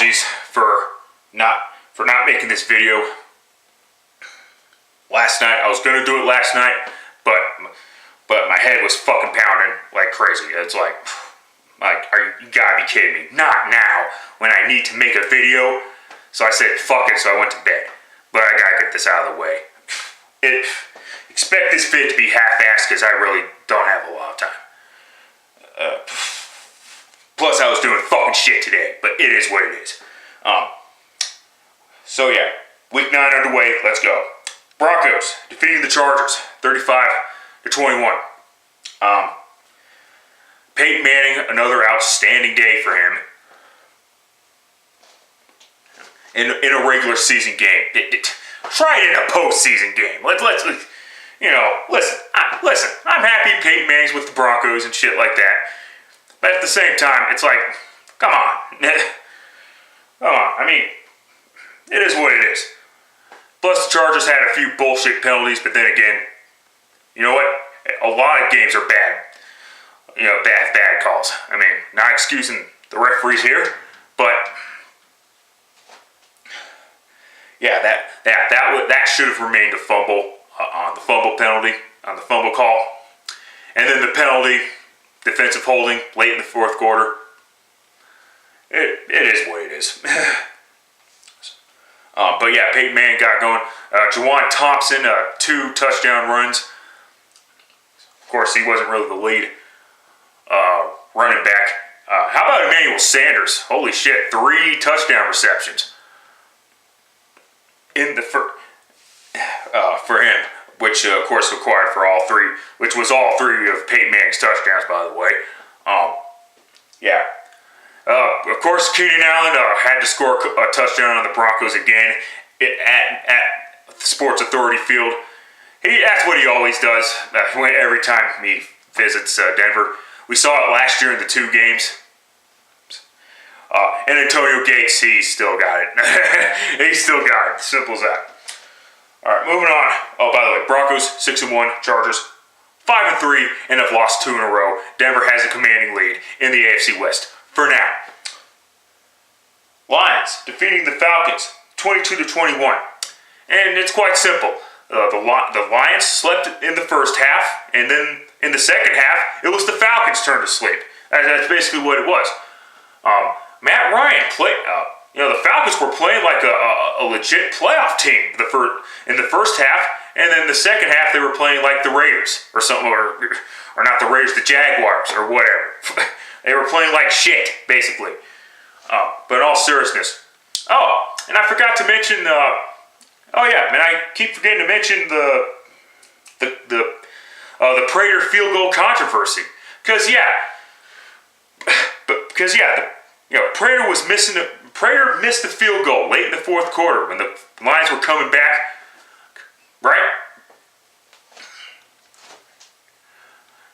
apologies for not making this video last night. I was gonna do it last night, but my head was fucking pounding like crazy. It's like you gotta be kidding me. Not now, when I need to make a video. So I said, fuck it, so I went to bed. But I gotta get this out of the way. Expect this vid to be half-assed, because I really don't have a lot of time. Plus, I was doing fucking shit today, but it is what it is. So yeah, week 9 underway, let's go. Broncos defeating the Chargers, 35-21. Peyton Manning, another outstanding day for him. In a regular season game. Try it in a postseason game. Let's listen, I'm happy Peyton Manning's with the Broncos and shit like that. But at the same time, it's like, come on. Come on. I mean, it is what it is. Plus, the Chargers had a few bullshit penalties, but then again, you know what? A lot of games are bad. You know, bad calls. I mean, not excusing the referees here, but yeah, that should have remained a fumble on the fumble penalty, on the fumble call. And then the penalty, defensive holding, late in the fourth quarter. It is what it is. But yeah, Peyton Manning got going. Juwan Thompson, 2 touchdown runs. Of course, he wasn't really the lead running back. How about Emmanuel Sanders? Holy shit, 3 touchdown receptions in the for him, which of course required for all 3, which was all 3 of Peyton Manning's touchdowns, by the way. Yeah. Of course, Keenan Allen had to score a touchdown on the Broncos again at Sports Authority Field. That's what he always does every time he visits Denver. We saw it last year in the 2 games. And Antonio Gates, he still got it. He still got it. Simple as that. All right, moving on. Oh, by the way, Broncos 6-1, Chargers 5-3, and have lost 2 in a row. Denver has a commanding lead in the AFC West for now. Lions defeating the Falcons 22-21, and it's quite simple. The Lions slept in the first half, and then in the second half, it was the Falcons' turn to sleep. That's basically what it was. Matt Ryan played. The Falcons were playing like a legit playoff team in the first half, and then the second half they were playing like the Raiders or something, or not the Raiders, the Jaguars or whatever. They were playing like shit, basically. But in all seriousness, and I forgot to mention. I keep forgetting to mention the Prater field goal controversy, because Prater missed the field goal late in the fourth quarter when the Lions were coming back, right?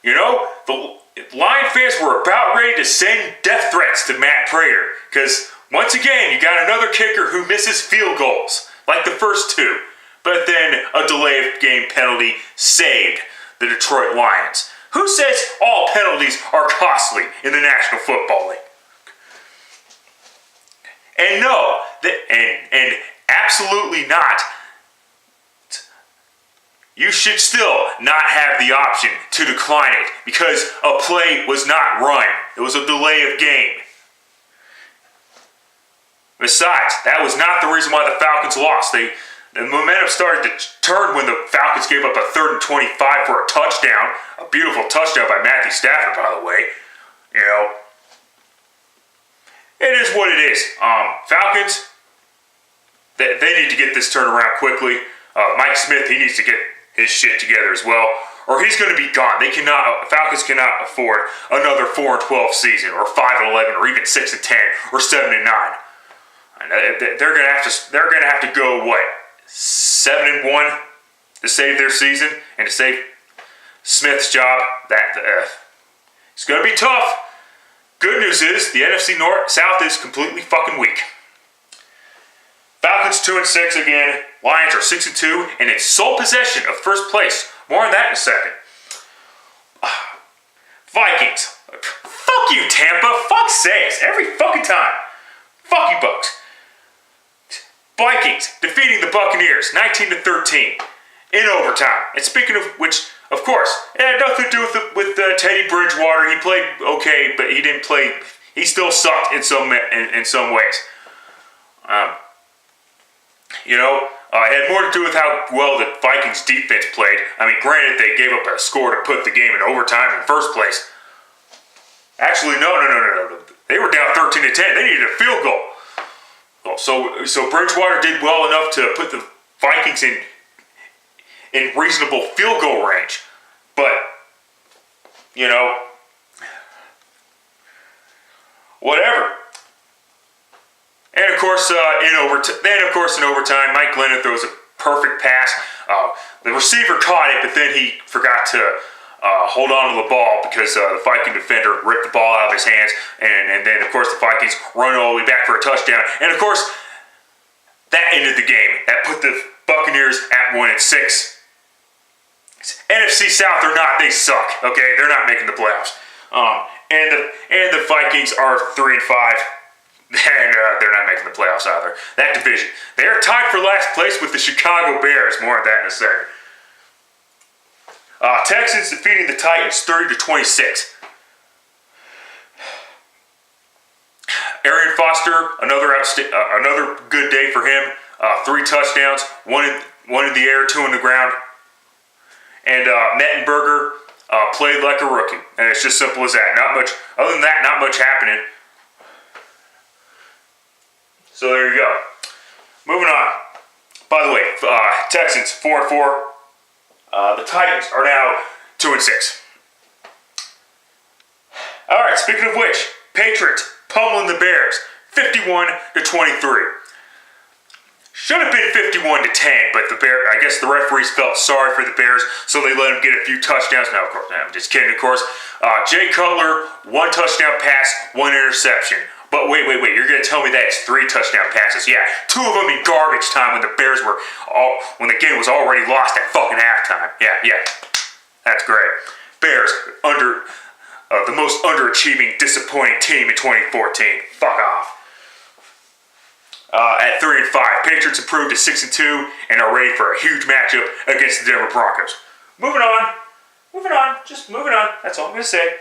You know, the Lion fans were about ready to send death threats to Matt Prater, because once again, you got another kicker who misses field goals, like the first 2. But then a delay of game penalty saved the Detroit Lions. Who says all penalties are costly in the National Football League? And no, and absolutely not. You should still not have the option to decline it because a play was not run. It was a delay of game. Besides, that was not the reason why the Falcons lost. The momentum started to turn when the Falcons gave up a 3rd and 25 for a touchdown. A beautiful touchdown by Matthew Stafford, by the way. You know, it is what it is. Falcons, they need to get this turned around quickly. Mike Smith, he needs to get his shit together as well, or he's going to be gone. Falcons cannot afford another 4-12 season, or 5-11, or even 6-10, or 7-9. They're gonna have to go 7-1 to save their season and to save Smith's job. It's gonna be tough. Good news is the NFC South is completely fucking weak. Falcons 2-6 again. Lions are 6-2 and in sole possession of first place. More on that in a second. Vikings. Fuck you, Tampa. Fuck sakes. Every fucking time. Fuck you, Bucks. Vikings defeating the Buccaneers 19-13 in overtime. And speaking of which, of course, it had nothing to do with Teddy Bridgewater. He played okay, but he didn't play. He still sucked in some ways. It had more to do with how well the Vikings defense played. I mean, granted, they gave up a score to put the game in overtime in the first place. Actually, no. They were down 13-10. They needed a field goal. So Bridgewater did well enough to put the Vikings in reasonable field goal range. But, whatever. And of course, in overtime, Mike Glennon throws a perfect pass. The receiver caught it, but then he forgot to hold on to the ball because the Viking defender ripped the ball out of his hands. And then, of course, the Vikings run all the way back for a touchdown. And, of course, that ended the game. That put the Buccaneers at 1-6. NFC South or not, they suck. Okay, they're not making the playoffs. And the Vikings are 3-5. And they're not making the playoffs either. That division. They are tied for last place with the Chicago Bears. More on that in a second. Texans defeating the Titans 30-26. Arian Foster, another good day for him. 3 touchdowns, one in the air, 2 on the ground. And Mettenberger played like a rookie. And it's just simple as that. Not much. Other than that, not much happening. So there you go. Moving on. By the way, Texans 4-4. The Titans are now 2-6. All right. Speaking of which, Patriots pummeling the Bears 51-23. Should have been 51-10, but I guess the referees felt sorry for the Bears, so they let them get a few touchdowns. No, of course, I'm just kidding. Of course, Jay Cutler, 1 touchdown pass, 1 interception. But wait, you're going to tell me that it's 3 touchdown passes. Yeah, 2 of them in garbage time when the Bears when the game was already lost at fucking halftime. Yeah, that's great. Bears, the most underachieving, disappointing team in 2014. Fuck off. At 3-5, Patriots improved to 6-2 and are ready for a huge matchup against the Denver Broncos. Moving on, just moving on. That's all I'm going to say.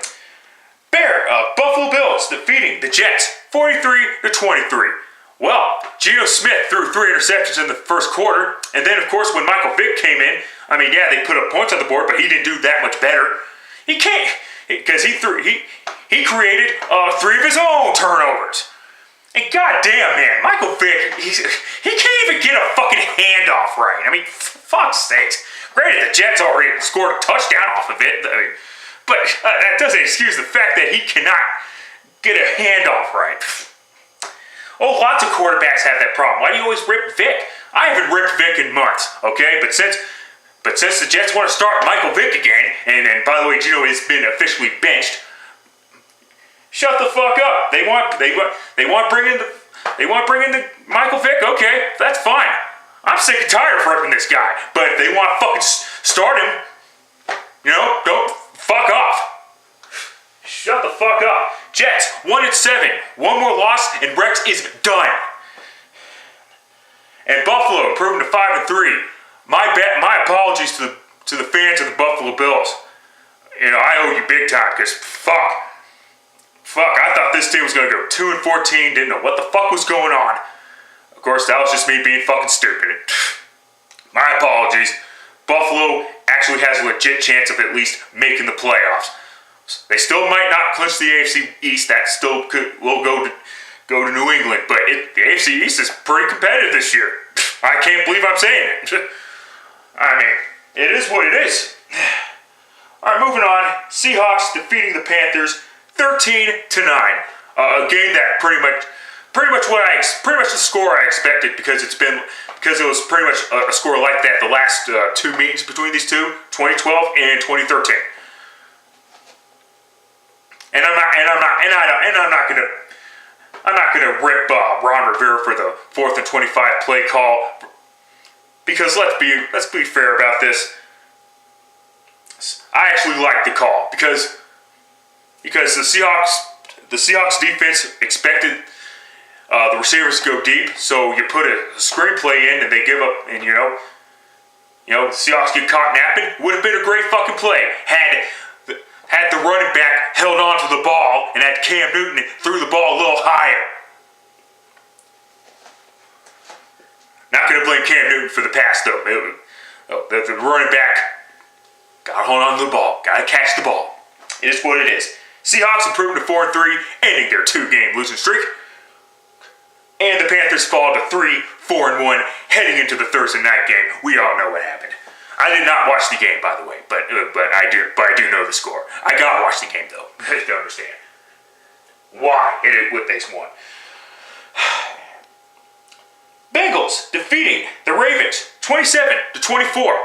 Buffalo Bills defeating the Jets 43-23. Well, Geno Smith threw 3 interceptions in the first quarter, and then, of course, when Michael Vick came in, they put up points on the board, but he didn't do that much better. He can't, because he created 3 of his own turnovers. And goddamn, man, Michael Vick, he can't even get a fucking handoff right. Fuck's sakes. Granted, the Jets already scored a touchdown off of it, but that doesn't excuse the fact that he cannot get a handoff right. Oh, lots of quarterbacks have that problem. Why do you always rip Vick? I haven't ripped Vick in months, okay? But since the Jets want to start Michael Vick again, and by the way, Geno has been officially benched. Shut the fuck up. They want to bring in the Michael Vick. Okay, that's fine. I'm sick and tired of ripping this guy. But if they want to fucking start him, don't fuck off. Shut the fuck up. Jets 1-7, 1 more loss, and Rex is done. And Buffalo improving to 5-3. My apologies to the fans of the Buffalo Bills. I owe you big time because fuck, I thought this team was going to go 2-14, didn't know what the fuck was going on. Of course, that was just me being fucking stupid. My apologies. Buffalo actually has a legit chance of at least making the playoffs. They still might not clinch the AFC East. That still will go to New England, but the AFC East is pretty competitive this year. I can't believe I'm saying it. It is what it is. All right, moving on. Seahawks defeating the Panthers 13-9. A game that pretty much the score I expected because it was pretty much a score like that the last 2 meetings between these two, 2012 and 2013. And I'm not gonna rip Ron Rivera for the 4th and 25 play call because let's be fair about this. I actually like the call because the Seahawks defense expected The receivers go deep, so you put a screenplay in and they give up, and the Seahawks get caught napping. Would have been a great fucking play had the running back held on to the ball and had Cam Newton threw the ball a little higher. Not going to blame Cam Newton for the pass, though. The running back got to hold on to the ball. Got to catch the ball. It is what it is. Seahawks improving to 4-3, ending their 2-game losing streak. And the Panthers fall to 3-4-1, heading into the Thursday night game. We all know what happened. I did not watch the game, by the way, but I do know the score. I gotta watch the game, though, to understand why what they won. Bengals defeating the Ravens 27-24.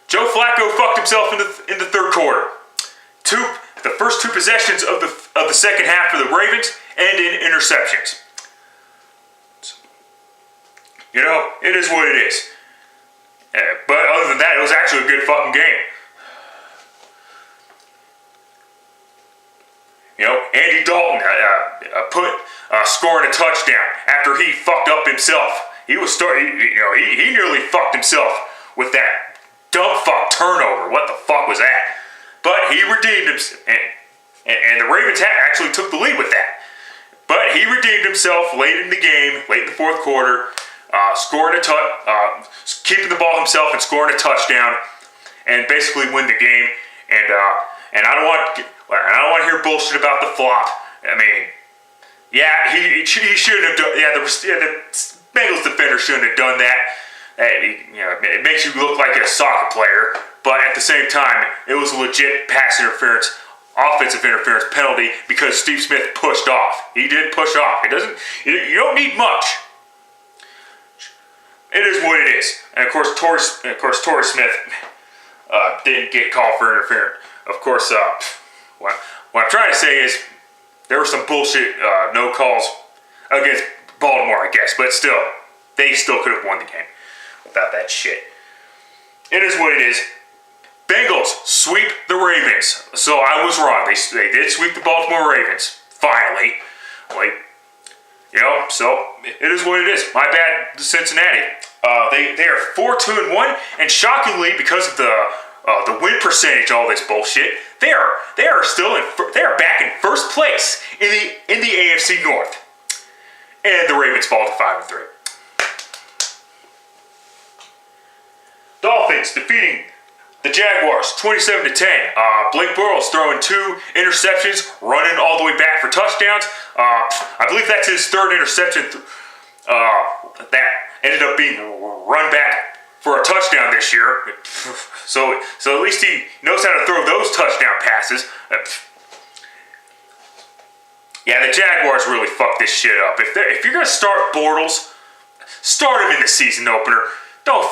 Joe Flacco fucked himself in the third quarter. The first two possessions of the second half for the Ravens end in interceptions. It is what it is. But other than that, it was actually a good fucking game. Andy Dalton scoring a touchdown after he fucked up himself. He nearly fucked himself with that dumb fuck turnover. What the fuck was that? But he redeemed himself, and the Ravens actually took the lead with that. But he redeemed himself late in the game, late in the fourth quarter. Keeping the ball himself and scoring a touchdown, and basically win the game. And I don't want to hear bullshit about the flop. I mean, he shouldn't have done. The Bengals defender shouldn't have done that. It makes you look like a soccer player, but at the same time, it was a legit pass interference, offensive interference penalty because Steve Smith pushed off. He did push off. You don't need much. It is what it is. And of course, Torrey Smith didn't get called for interference. Of course, what I'm trying to say is there were some bullshit no calls against Baltimore, I guess, but still, they still could have won the game without that shit. It is what it is. Bengals sweep the Ravens. So I was wrong. They did sweep the Baltimore Ravens. Finally. So it is what it is. My bad, Cincinnati. They are 4-2-1, and shockingly, because of the win percentage, all this bullshit, they are back in first place in the AFC North, and the Ravens fall to 5-3. Dolphins defeating the Jaguars 27-10. Blake Bortles throwing 2 interceptions, running all the way back for touchdowns. I believe that's his third interception that ended up being run back for a touchdown this year. So at least he knows how to throw those touchdown passes. The Jaguars really fucked this shit up. If you're gonna start Bortles, start him in the season opener. Don't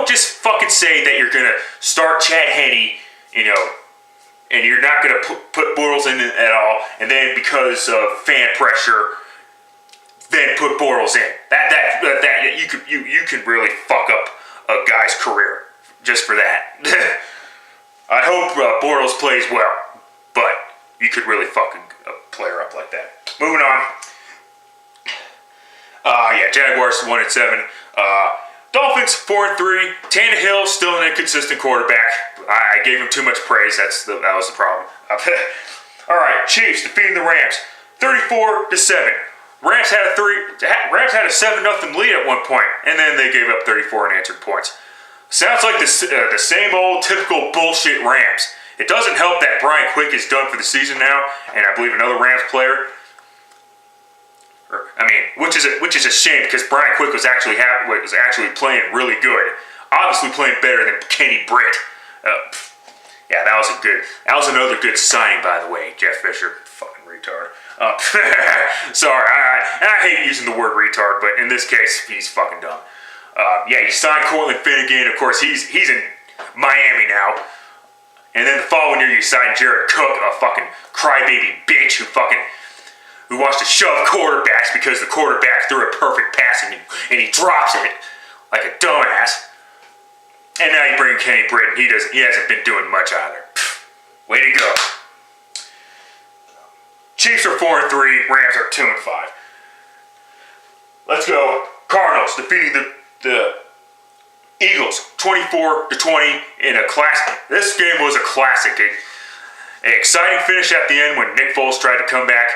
just fucking say that you're gonna start Chad Henne, and you're not gonna put Bortles in at all, and then because of fan pressure, then put Bortles in. That you can really fuck up a guy's career just for that. I hope Bortles plays well, but you could really fuck a player up like that. Moving on. Jaguars 1-7. Dolphins 4-3. Tannehill still an inconsistent quarterback. I gave him too much praise. That was the problem. All right, Chiefs defeating the Rams 34-7. Rams had a 7-0 lead at one point, and then they gave up 34 unanswered points. Sounds like the same old typical bullshit Rams. It doesn't help that Brian Quick is done for the season now, and I believe another Rams player. Which is a shame because Brian Quick was actually playing really good. Obviously playing better than Kenny Britt. That was another good signing, by the way, Jeff Fisher. Fucking retard. Sorry, I hate using the word retard, but in this case, he's fucking dumb. You signed Cortland Finnegan. Of course, he's in Miami now. And then the following year, you signed Jared Cook, a fucking crybaby bitch who wants to shove quarterbacks because the quarterback threw a perfect pass and he drops it like a dumbass. And now you bring Kenny Britt, and he hasn't been doing much either. Way to go. Chiefs are 4-3. Rams are 2-5. Let's go. Cardinals defeating the Eagles 24-20 in a classic. This game was a classic. An exciting finish at the end when Nick Foles tried to come back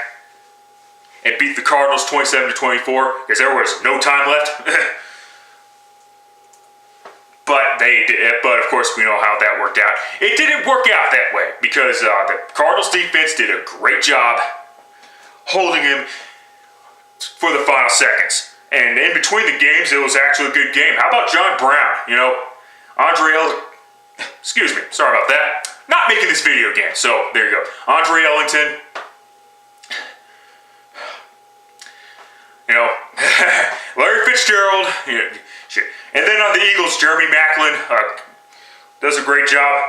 and beat the Cardinals 27-24 because there was no time left. But of course we know how that worked out. It didn't work out that way because the Cardinals defense did a great job holding him for the final seconds. And in between the games, it was actually a good game. How about John Brown? Excuse me, sorry about that. Not making this video again, so there you go. Andre Ellington. Larry Fitzgerald. Shit. And then on the Eagles, Jeremy Maclin does a great job.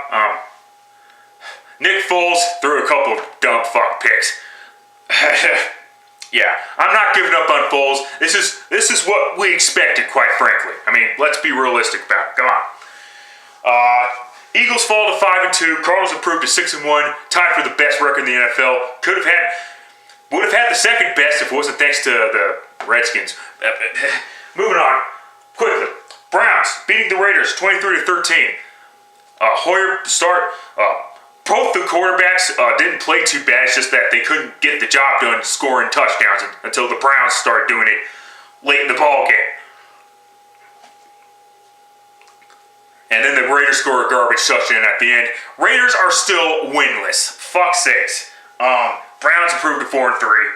Nick Foles threw a couple of dumb fuck picks. Yeah, I'm not giving up on Foles. This is what we expected, quite frankly. I mean, let's be realistic about it. Come on. Eagles fall to 5-2. Cardinals improved to 6-1. Tied for the best record in the NFL. Would have had the second best if it wasn't thanks to the Redskins. Moving on quickly. Browns beating the Raiders 23-13. Hoyer start. Both the quarterbacks didn't play too bad. It's just that they couldn't get the job done scoring touchdowns until the Browns started doing it late in the ball game. And then the Raiders score a garbage touchdown at the end. Raiders are still winless. Fuck sakes. Browns improved to 4-3.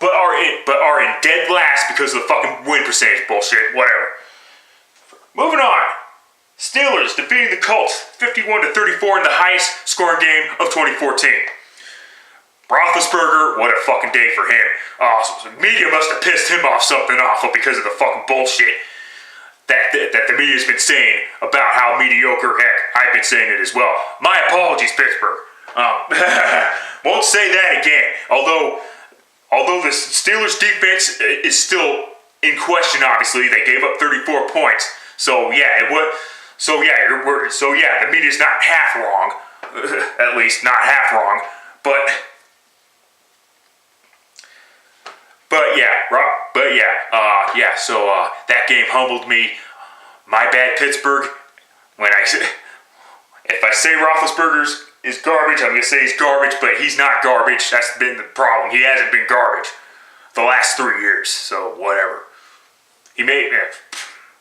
But are in dead last because of the fucking win percentage bullshit. Whatever. Moving on. Steelers defeating the Colts 51-34 in the highest scoring game of 2014. Roethlisberger, what a fucking day for him. Media must have pissed him off something awful because of the fucking bullshit that the media's been saying about how mediocre. Heck, I've been saying it as well. My apologies, Pittsburgh. Won't say that again. Although the Steelers defense is still in question, obviously they gave up 34 points. So yeah, the media's not half wrong, at least not half wrong. So that game humbled me. My bad, Pittsburgh. If I say Roethlisberger is garbage, I'm gonna say he's garbage, but he's not garbage. That's been the problem. He hasn't been garbage the last 3 years. So whatever. He made.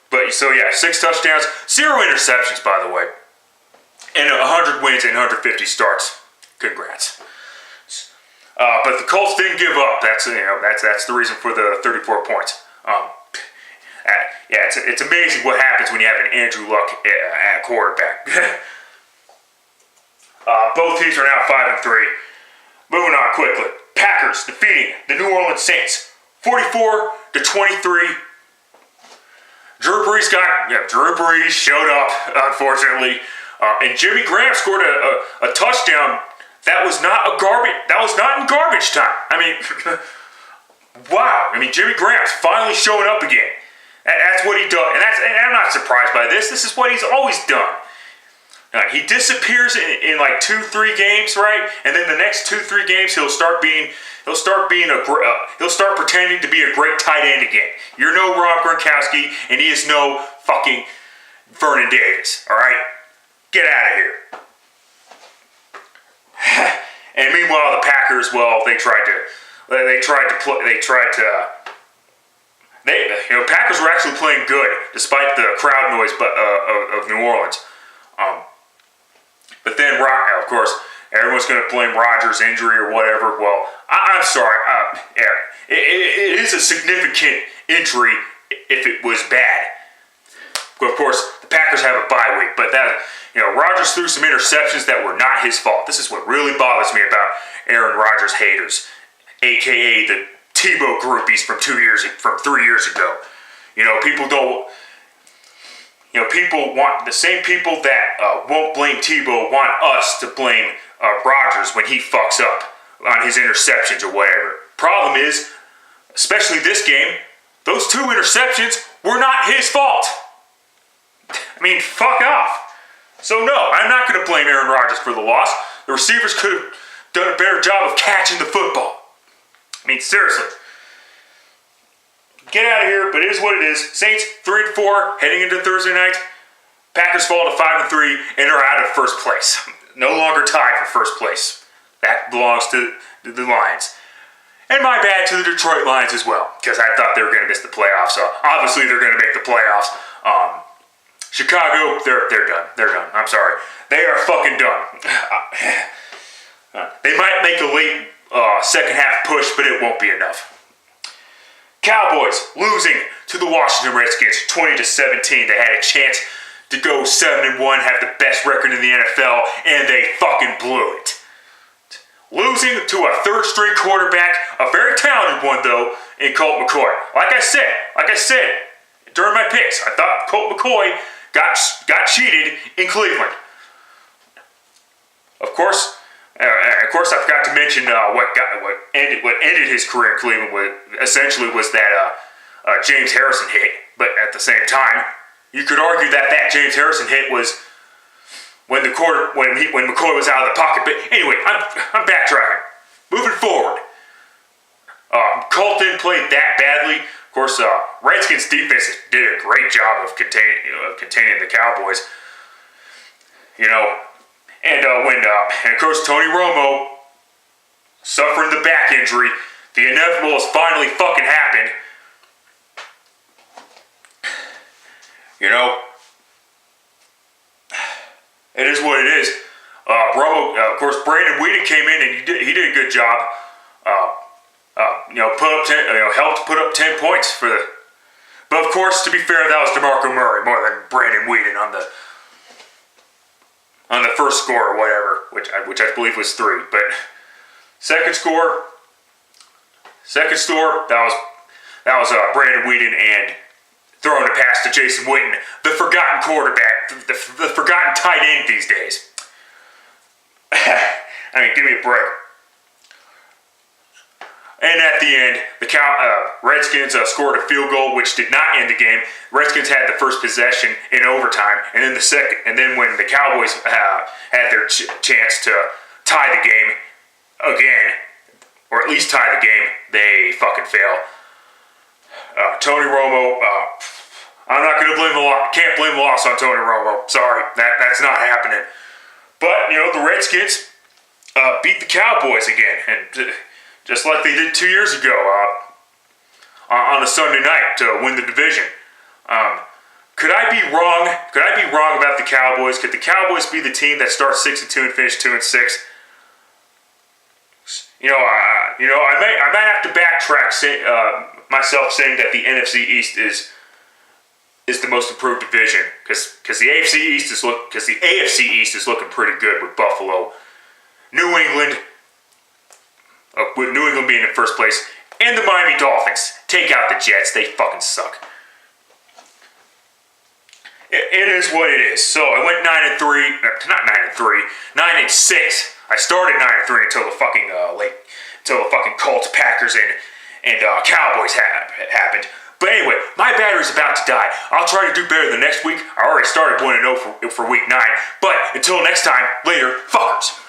But 6 touchdowns, 0 interceptions, by the way, and 100 wins and 150 starts. Congrats. But the Colts didn't give up. That's the reason for the 34 points. It's amazing what happens when you have an Andrew Luck at quarterback. Both teams are now 5-3. Moving on quickly. Packers defeating the New Orleans Saints 44-23. Drew Brees showed up, unfortunately, and Jimmy Graham scored a touchdown that was not in garbage time. I mean, wow. I mean, Jimmy Graham's finally showing up again. That's what he does, and I'm not surprised by this. This is what he's always done. He disappears in like 2-3 games, right? And then the next 2-3 games he'll start pretending to be a great tight end again. You're no Rob Gronkowski, and he is no fucking Vernon Davis. All right, get out of here. And meanwhile, the Packers, Packers were actually playing good despite the crowd noise of New Orleans. But then, of course, everyone's going to blame Rodgers' injury or whatever. Well, I'm sorry. It is a significant injury if it was bad. But of course, the Packers have a bye week. But Rodgers threw some interceptions that were not his fault. This is what really bothers me about Aaron Rodgers haters, a.k.a. the Tebow groupies from 3 years ago. People want the same people that won't blame Tebow want us to blame Rodgers when he fucks up on his interceptions or whatever. Problem is, especially this game, those 2 interceptions were not his fault. I mean, fuck off. So no, I'm not going to blame Aaron Rodgers for the loss. The receivers could have done a better job of catching the football. I mean, seriously. Get out of here, but it is what it is. Saints 3-4 heading into Thursday night. Packers fall to 5-3 and are out of first place. No longer tied for first place. That belongs to the Lions. And my bad to the Detroit Lions as well, because I thought they were going to miss the playoffs. So obviously they're going to make the playoffs. Chicago, they're done. They're done. I'm sorry. They are fucking done. They might make a late second half push, but it won't be enough. Cowboys losing to the Washington Redskins 20-17. They had a chance to go 7-1, have the best record in the NFL, and they fucking blew it. Losing to a third-string quarterback, a very talented one though, in Colt McCoy. Like I said during my picks, I thought Colt McCoy got cheated in Cleveland. Of course, I forgot to mention what ended his career in Cleveland was that James Harrison hit. But at the same time, you could argue that James Harrison hit was when McCoy was out of the pocket. But anyway, I'm backtracking. Moving forward, Colt didn't play that badly. Of course, Redskins defense did a great job of containing the Cowboys. You know. And of course, Tony Romo suffering the back injury. The inevitable has finally fucking happened. You know, it is what it is. Romo, of course, Brandon Weeden came in and he did a good job. Helped put up 10 points for the. But of course, to be fair, that was DeMarco Murray more than Brandon Weeden on the first score or whatever, which I believe was 3. But second score, that was Brandon Weeden and throwing a pass to Jason Witten, the forgotten quarterback, the forgotten tight end these days. I mean, give me a break. And at the end, the Redskins scored a field goal, which did not end the game. Redskins had the first possession in overtime, and then then when the Cowboys had their chance to tie the game again, or at least tie the game, they fucking fail. Tony Romo, I'm not going to blame can't blame the loss on Tony Romo. Sorry, that's not happening. But you know, the Redskins beat the Cowboys again, and just like they did 2 years ago on a Sunday night to win the division. Could I be wrong? Could I be wrong about the Cowboys? Could the Cowboys be the team that starts 6-2 and finish 2-6? I might have to backtrack myself saying that the NFC East is the most improved division because the AFC East is looking pretty good with Buffalo, New England. With New England being in first place, and the Miami Dolphins. Take out the Jets. They fucking suck. It is what it is. So I went 9-3. Not 9-3. 9-6. I started 9-3 until the fucking Colts, Packers, and Cowboys happened. But anyway, my battery's about to die. I'll try to do better the next week. I already started 1-0 for week 9. But until next time, later, fuckers.